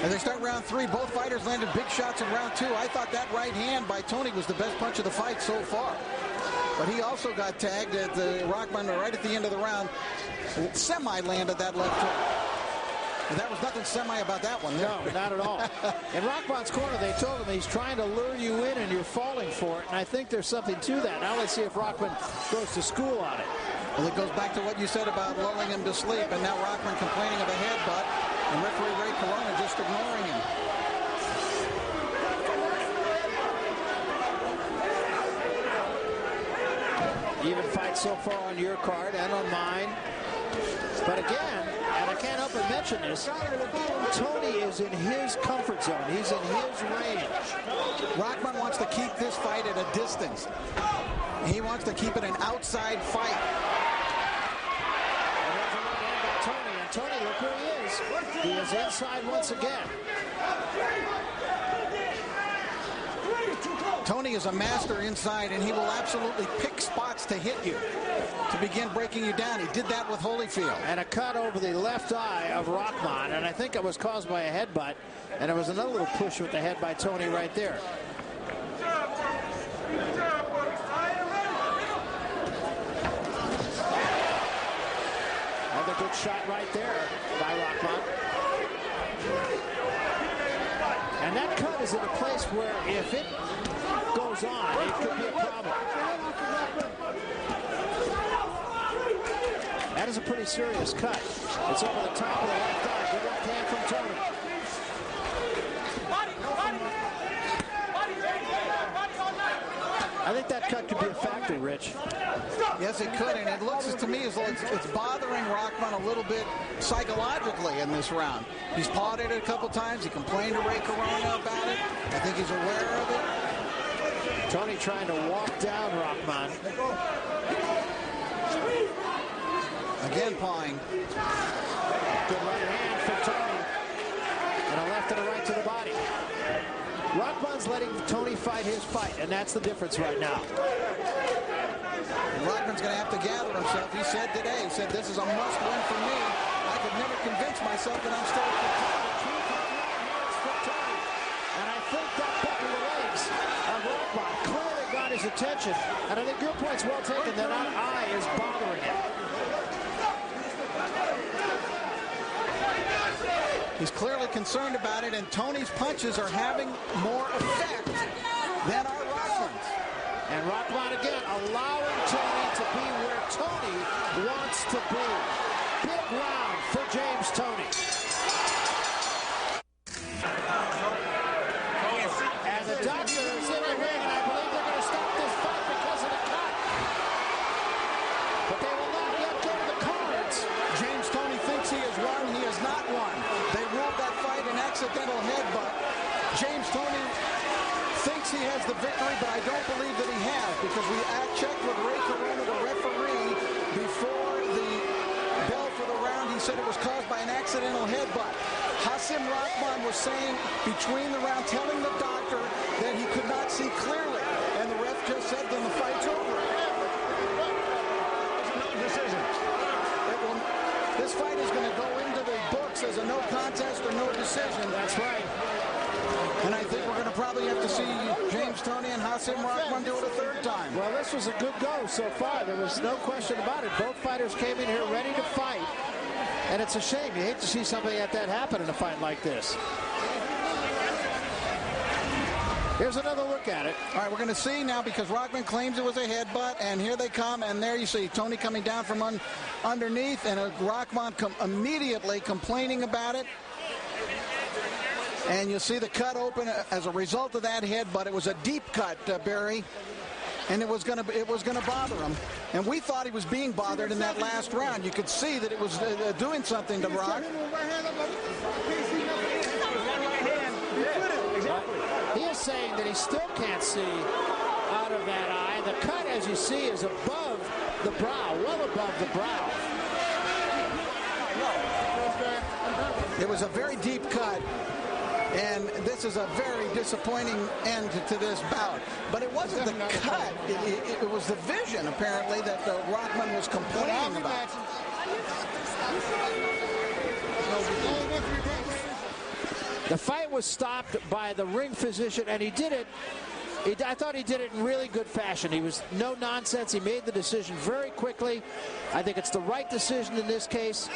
As they start round 3, both fighters landed big shots in round 2. I thought that right hand by Toney was the best punch of the fight so far. But he also got tagged at the Rahman right at the end of the round. Semi-landed that left hook. There was nothing semi about that one. No, not at all. In Rahman's corner, they told him he's trying to lure you in and you're falling for it. And I think there's something to that. Now let's see if Rahman goes to school on it. Well, it goes back to what you said about lulling him to sleep. And now Rahman complaining of a headbutt. And referee Ray Corona just ignoring him. Even fight so far on your card and on mine. But again, and I can't help but mention this, Toney is in his comfort zone. He's in his range. Rahman wants to keep this fight at a distance. He wants to keep it an outside fight. And there's a right hand by Toney. And Toney, look where he is. He is inside once again. Toney is a master inside, and he will absolutely pick spots to hit you to begin breaking you down. He did that with Holyfield. And a cut over the left eye of Rahman, and I think it was caused by a headbutt. And there was another little push with the head by Toney right there. Another good shot right there by Rahman. And that cut is in a place where if it goes on, it could be a problem. That is a pretty serious cut. It's over the top of the left eye. Good left hand from Toney. I think that cut could be a factor, Rich. Yes, it could, and it looks to me as though it's bothering Rahman a little bit psychologically in this round. He's pawed it a couple times. He complained to Ray Corona about it. I think he's aware of it. Toney trying to walk down Rahman. Again pawing. Good right hand for Toney. And a left and a right to the body. Rahman's letting Toney fight his fight, and that's the difference right now. And Rahman's going to have to gather himself. He said today, he said, this is a must-win for me. I could never convince myself that I'm still a contender. And I think that cut to the legs of Rahman clearly got his attention. And I think your point's well taken that that eye is bothering him. He's clearly concerned about it, and Toney's punches are having more effect than our Rahman's. And Rahman again allowing Toney to be where Toney wants to be. Big round for James Toney. And the doctor is in the ring, and I believe they're going to stop this fight because of the cut. But they will not yet go to the cards. James Toney thinks he has won. He has not won. They ruled that fight an accidental headbutt. James Toney thinks he has the victory, but I don't believe that he has, because we checked with Ray Corona, the referee, before the bell for the round. He said it was caused by an accidental headbutt. Hasim Rahman was saying between the round, telling the doctor that he could not see clearly, and the ref just said, then the fight's over. No decision. This fight is going to go into the books as a no contest or no decision. That's right. And I think we're going to probably have to see James Toney and Hasim Rahman do it a third time. Well, this was a good go so far. There was no question about it. Both fighters came in here ready to fight. And it's a shame. You hate to see something like that happen in a fight like this. Here's another look at it. All right, we're going to see now, because Rahman claims it was a headbutt, and here they come, and there you see Toney coming down from underneath, and Rahman immediately complaining about it. And you'll see the cut open as a result of that headbutt. It was a deep cut, Barry, and it was going to bother him. And we thought he was being bothered in that last round. You could see that it was doing something to Rock. He is saying that he still can't see out of that eye. The cut, as you see, is above the brow, well above the brow. It was a very deep cut, and this is a very disappointing end to this bout. But it wasn't the cut. It was the vision, apparently, that Rahman was complaining about. The fight was stopped by the ring physician, and he did it. I thought he did it in really good fashion. He was no nonsense. He made the decision very quickly. I think it's the right decision in this case.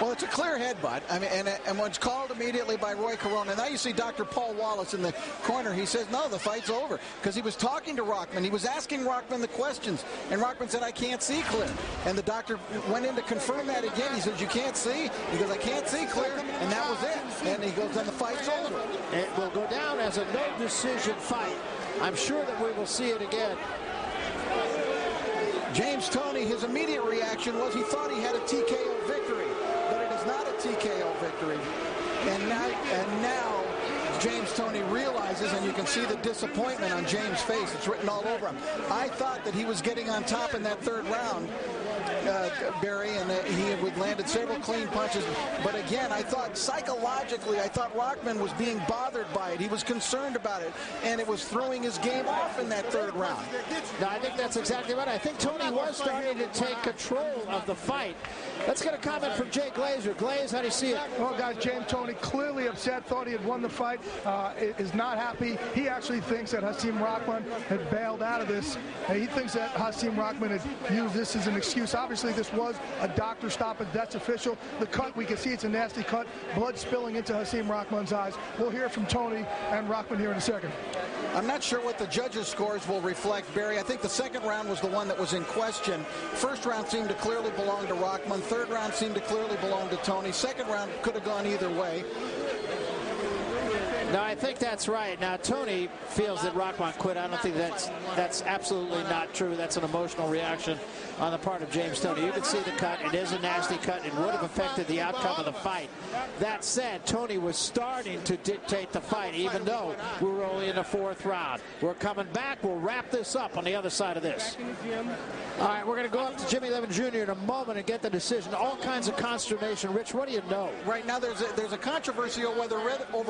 Well, it's a clear headbutt. I mean, and when it's called immediately by Roy Corona. Now you see Dr. Paul Wallace in the corner. He says, no, the fight's over. Because he was talking to Rahman. He was asking Rahman the questions. And Rahman said, I can't see clear. And the doctor went in to confirm that again. He says, you can't see? He goes, I can't see clear. And that was it. And he goes, then the fight's over. It will go down as a no-decision fight. I'm sure that we will see it again. James Toney, his immediate reaction was he thought he had a TKO victory. Not a TKO victory. And now James Toney realizes, and you can see the disappointment on James' face. It's written all over him. I thought that he was getting on top in that third round, Barry, and he had landed several clean punches. But again, I thought psychologically, Rahman was being bothered by it. He was concerned about it, and it was throwing his game off in that third round. No, I think that's exactly right. I think Toney was starting to take control of the fight. Let's get a comment from Jay Glazer. Glaze, how do you see it? Well, guys, James Toney clearly upset, thought he had won the fight, is not happy. He actually thinks that Hasim Rahman had bailed out of this. He thinks that Hasim Rahman had used this as an excuse. Obviously, this was a doctor stoppage. That's official. The cut, we can see it's a nasty cut. Blood spilling into Hasim Rahman's eyes. We'll hear from Toney and Rahman here in a second. I'm not sure what the judges' scores will reflect, Barry. I think the second round was the one that was in question. First round seemed to clearly belong to Rahman. Third round seemed to clearly belong to Toney. Second round could have gone either way. No, I think that's right. Now, Toney feels that Rahman quit. I don't think that's absolutely not true. That's an emotional reaction on the part of James Toney. You can see the cut. It is a nasty cut. It would have affected the outcome of the fight. That said, Toney was starting to dictate the fight, even though we were only in the fourth round. We're coming back. We'll wrap this up on the other side of this. All right, we're going to go up to Jimmy Levin Jr. in a moment and get the decision. All kinds of consternation. Rich, what do you know? Right now, there's a controversy over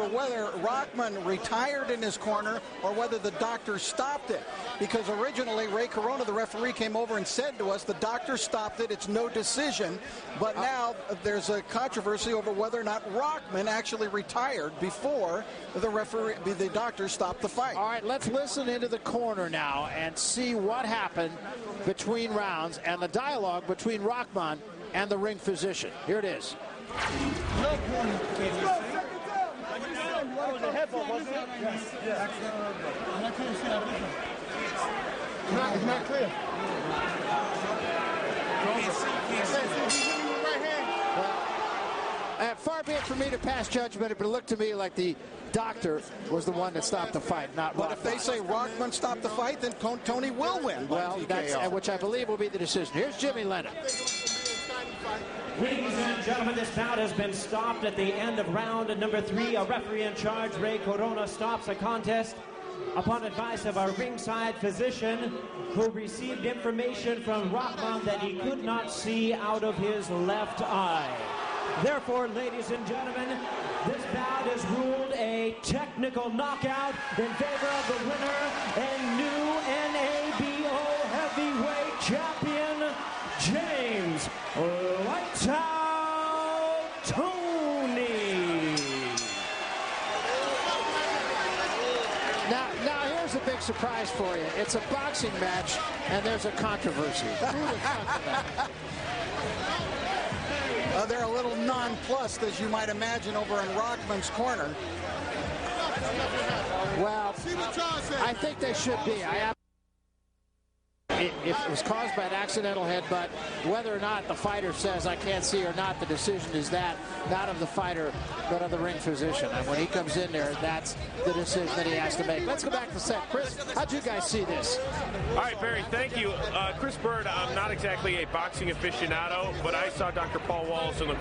whether Rahman retired in his corner or whether the doctor stopped it. Because originally, Ray Corona, the referee, came over and said to us, the doctor stopped it. It's no decision. But now there's a controversy over whether or not Rahman actually retired before the doctor stopped the fight. All right, let's listen into the corner now and see what happened between rounds and the dialogue between Rahman and the ring physician. Here it is. It's not clear. Far be it for me to pass judgment, but it looked to me like the doctor was the one that stopped the fight, not Rahman. But if they say Rahman stopped the fight, then Toney will win. Well, that's which I believe will be the decision. Here's Jimmy Lennon. Ladies and gentlemen, this bout has been stopped at the end of round number 3. A referee in charge, Ray Corona, stops a contest upon advice of our ringside physician, who received information from Rahman that he could not see out of his left eye. Therefore, ladies and gentlemen, this bout is ruled a technical knockout in favor of the winner and new NABO heavyweight champion, James Lights Out Toney. Now here's a big surprise for you. It's a boxing match, and there's a controversy. They're a little nonplussed, as you might imagine, over in Rahman's corner. Well, I think they should be. If it was caused by an accidental headbutt, whether or not the fighter says I can't see or not, the decision is that, not of the fighter, but of the ring physician. And when he comes in there, that's the decision that he has to make. Let's go back to set. Chris, how'd you guys see this? All right, Barry, thank you. Chris Bird, I'm not exactly a boxing aficionado, but I saw Dr. Paul Wallace in the